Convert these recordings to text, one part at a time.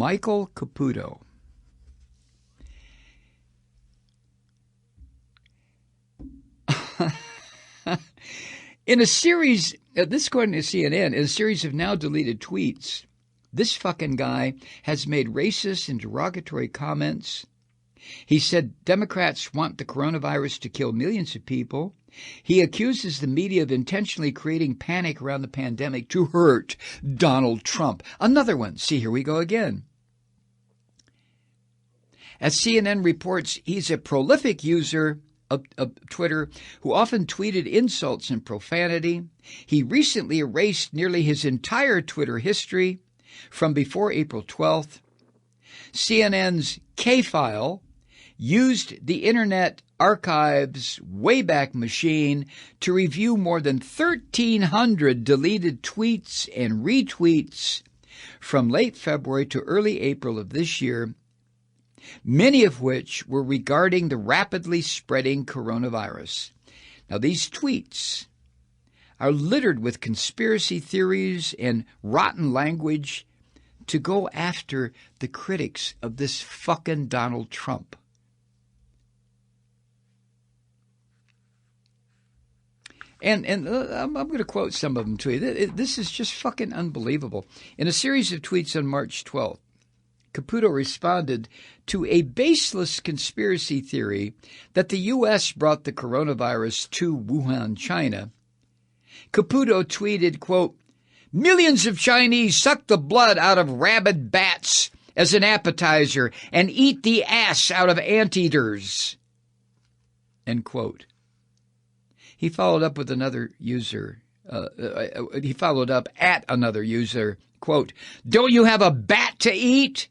Michael Caputo. In a series, this according to CNN, in a series of now deleted tweets, this fucking guy has made racist and derogatory comments. He said Democrats want the coronavirus to kill millions of people. He accuses the media of intentionally creating panic around the pandemic to hurt Donald Trump. Another one. See, here we go again. As CNN reports, he's a prolific user of Twitter who often tweeted insults and profanity. He recently erased nearly his entire Twitter history from before April 12th. CNN's K-File used the Internet Archive's Wayback Machine to review more than 1,300 deleted tweets and retweets from late February to early April of this year, many of which were regarding the rapidly spreading coronavirus. Now, these tweets are littered with conspiracy theories and rotten language to go after the critics of this fucking Donald Trump. And I'm going to quote some of them to you. This is just fucking unbelievable. In a series of tweets on March 12th, Caputo responded to a baseless conspiracy theory that the U.S. brought the coronavirus to Wuhan, China. Caputo tweeted, quote, "Millions of Chinese suck the blood out of rabid bats as an appetizer and eat the ass out of anteaters," end quote. He followed up with another user. He followed up at another user, quote, "Don't you have a bat to eat,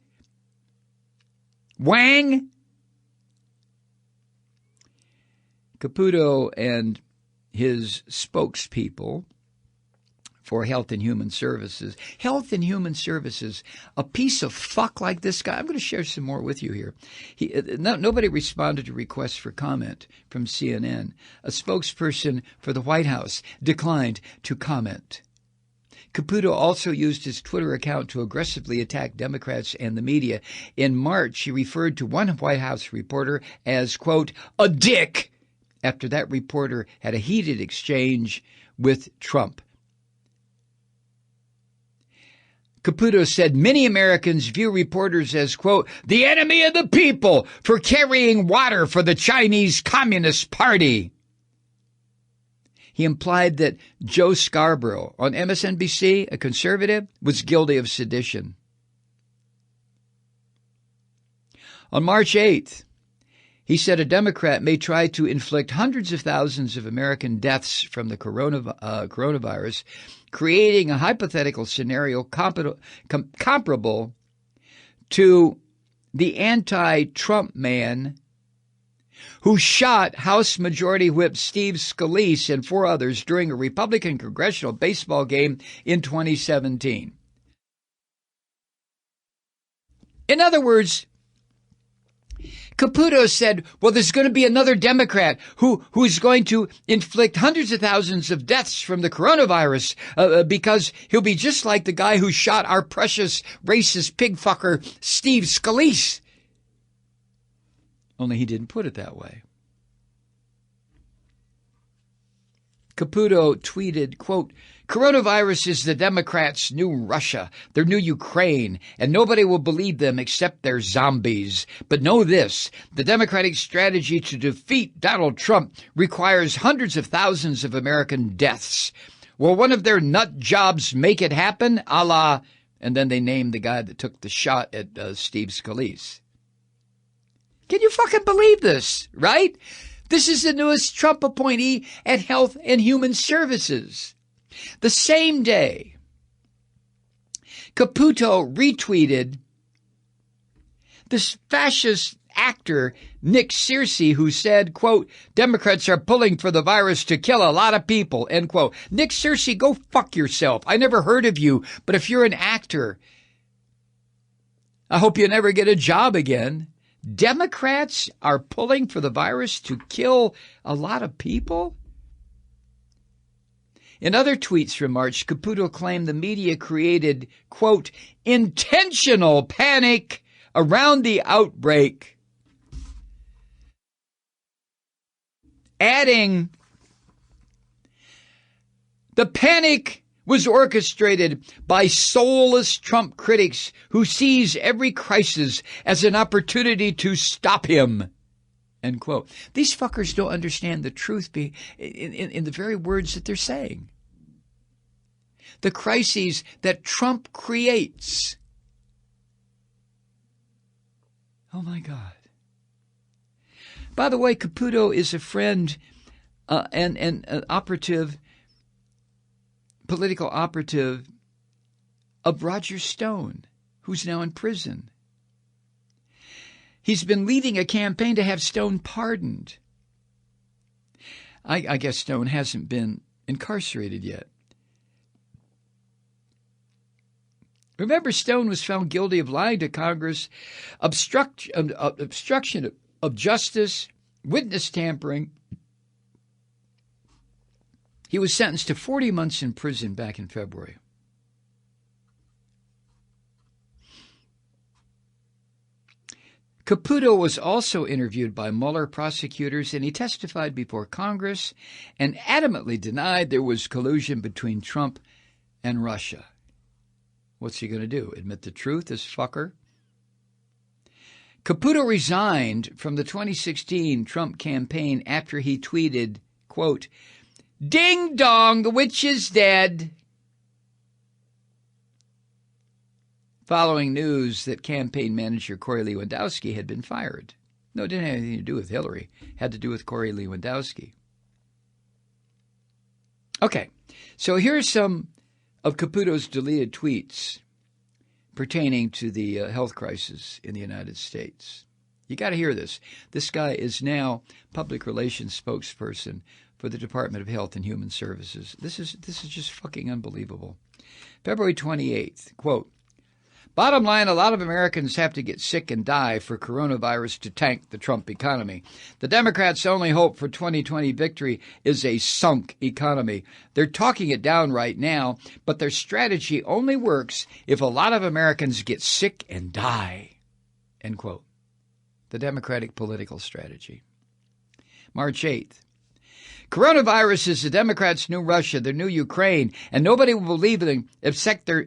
Wang?" Caputo and his spokespeople for Health and Human Services. Health and Human Services, a piece of fuck like this guy. I'm going to share some more with you here. Nobody responded to requests for comment from CNN. A spokesperson for the White House declined to comment. Caputo also used his Twitter account to aggressively attack Democrats and the media. In March, he referred to one White House reporter as, quote, "a dick," after that reporter had a heated exchange with Trump. Caputo said many Americans view reporters as, quote, "the enemy of the people for carrying water for the Chinese Communist Party." He implied that Joe Scarborough on MSNBC, a conservative, was guilty of sedition. On March 8th, he said a Democrat may try to inflict hundreds of thousands of American deaths from the coronavirus, creating a hypothetical scenario comparable to the anti-Trump man who shot House Majority Whip Steve Scalise and 4 others during a Republican congressional baseball game in 2017. In other words, Caputo said, well, there's going to be another Democrat who's going to inflict hundreds of thousands of deaths from the coronavirus because he'll be just like the guy who shot our precious racist pig fucker Steve Scalise. Only he didn't put it that way. Caputo tweeted, quote, "Coronavirus is the Democrats' new Russia, their new Ukraine, and nobody will believe them except they're zombies. But know this, the Democratic strategy to defeat Donald Trump requires hundreds of thousands of American deaths. Will one of their nut jobs make it happen? A la," and then they named the guy that took the shot at Steve Scalise. Can you fucking believe this, right? This is the newest Trump appointee at Health and Human Services. The same day, Caputo retweeted this fascist actor, Nick Searcy, who said, quote, "Democrats are pulling for the virus to kill a lot of people," end quote. Nick Searcy, go fuck yourself. I never heard of you, but if you're an actor, I hope you never get a job again. Democrats are pulling for the virus to kill a lot of people? In other tweets from March, Caputo claimed the media created, quote, intentional panic around the outbreak, adding, the panic was orchestrated by soulless Trump critics who seize every crisis as an opportunity to stop him. End quote. These fuckers don't understand the truth in the very words that they're saying. The crises that Trump creates. Oh my God. By the way, Caputo is a friend and an operative, political operative of Roger Stone, who's now in prison. He's been leading a campaign to have Stone pardoned. I guess Stone hasn't been incarcerated yet. Remember, Stone was found guilty of lying to Congress, obstruction of justice, witness tampering. He was sentenced to 40 months in prison back in February. Caputo was also interviewed by Mueller prosecutors, and he testified before Congress and adamantly denied there was collusion between Trump and Russia. What's he going to do? Admit the truth, this fucker? Caputo resigned from the 2016 Trump campaign after he tweeted, quote, "Ding dong, the witch is dead," following news that campaign manager Corey Lewandowski had been fired. No, it didn't have anything to do with Hillary. It had to do with Corey Lewandowski. Okay, so here's some of Caputo's deleted tweets pertaining to the health crisis in the United States. You got to hear this. This guy is now public relations spokesperson for the Department of Health and Human Services. This is just fucking unbelievable. February 28th, quote, "Bottom line, a lot of Americans have to get sick and die for coronavirus to tank the Trump economy. The Democrats' only hope for 2020 victory is a sunk economy. They're talking it down right now, but their strategy only works if a lot of Americans get sick and die." End quote. The Democratic political strategy. March 8th. "Coronavirus is the Democrats' new Russia, their new Ukraine, and nobody will believe them except they're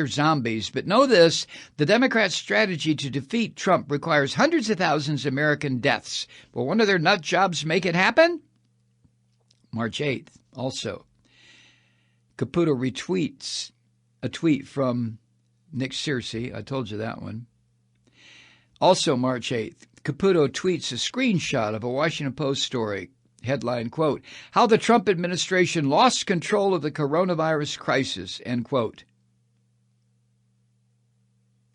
zombies. But know this, the Democrats' strategy to defeat Trump requires hundreds of thousands of American deaths. Will one of their nut jobs make it happen?" March 8th, also. Caputo retweets a tweet from Nick Searcy. I told you that one. Also March 8th, Caputo tweets a screenshot of a Washington Post story. Headline, quote, "How the Trump administration lost control of the coronavirus crisis," end quote.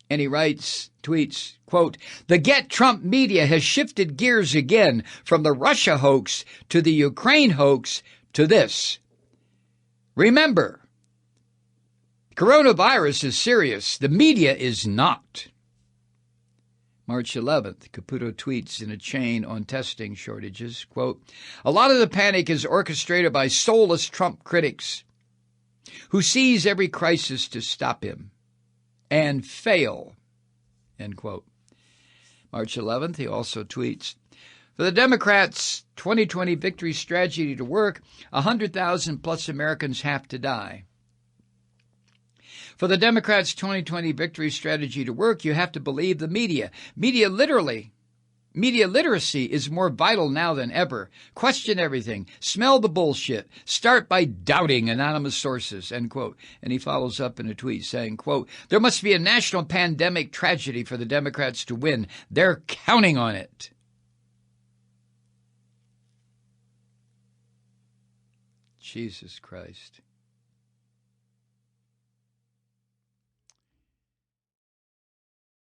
And he tweets, quote, "The Get Trump media has shifted gears again from the Russia hoax to the Ukraine hoax to this. Remember, coronavirus is serious. The media is not." March 11th, Caputo tweets in a chain on testing shortages, quote, "A lot of the panic is orchestrated by soulless Trump critics who seize every crisis to stop him and fail," end quote. March 11th, he also tweets, "For the Democrats' 2020 victory strategy to work, 100,000 plus Americans have to die. For the Democrats' 2020 victory strategy to work, you have to believe the media. Media literacy is more vital now than ever. Question everything. Smell the bullshit. Start by doubting anonymous sources," end quote. And he follows up in a tweet saying, quote, "There must be a national pandemic tragedy for the Democrats to win. They're counting on it." Jesus Christ.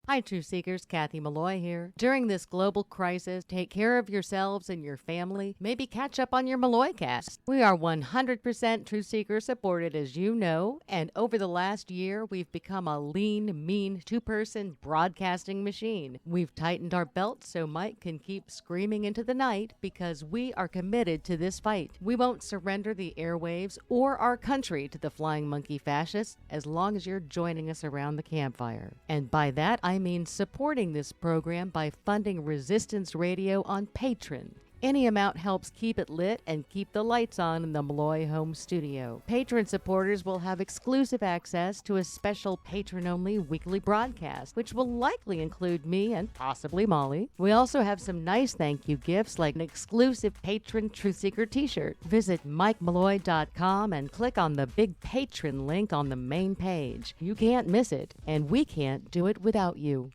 Hi, Truth Seekers. Kathy Malloy here. During this global crisis, take care of yourselves and your family. Maybe catch up on your Malloy cast. We are 100% Truth Seeker supported, as you know, and over the last year, we've become a lean, mean, two-person broadcasting machine. We've tightened our belts so Mike can keep screaming into the night because we are committed to this fight. We won't surrender the airwaves or our country to the flying monkey fascists as long as you're joining us around the campfire. And by that, I mean supporting this program by funding Resistance Radio on Patreon. Any amount helps keep it lit and keep the lights on in the Malloy home studio. Patron supporters will have exclusive access to a special patron-only weekly broadcast, which will likely include me and possibly Molly. We also have some nice thank you gifts like an exclusive patron Truth Seeker t-shirt. Visit MikeMalloy.com and click on the big patron link on the main page. You can't miss it, and we can't do it without you.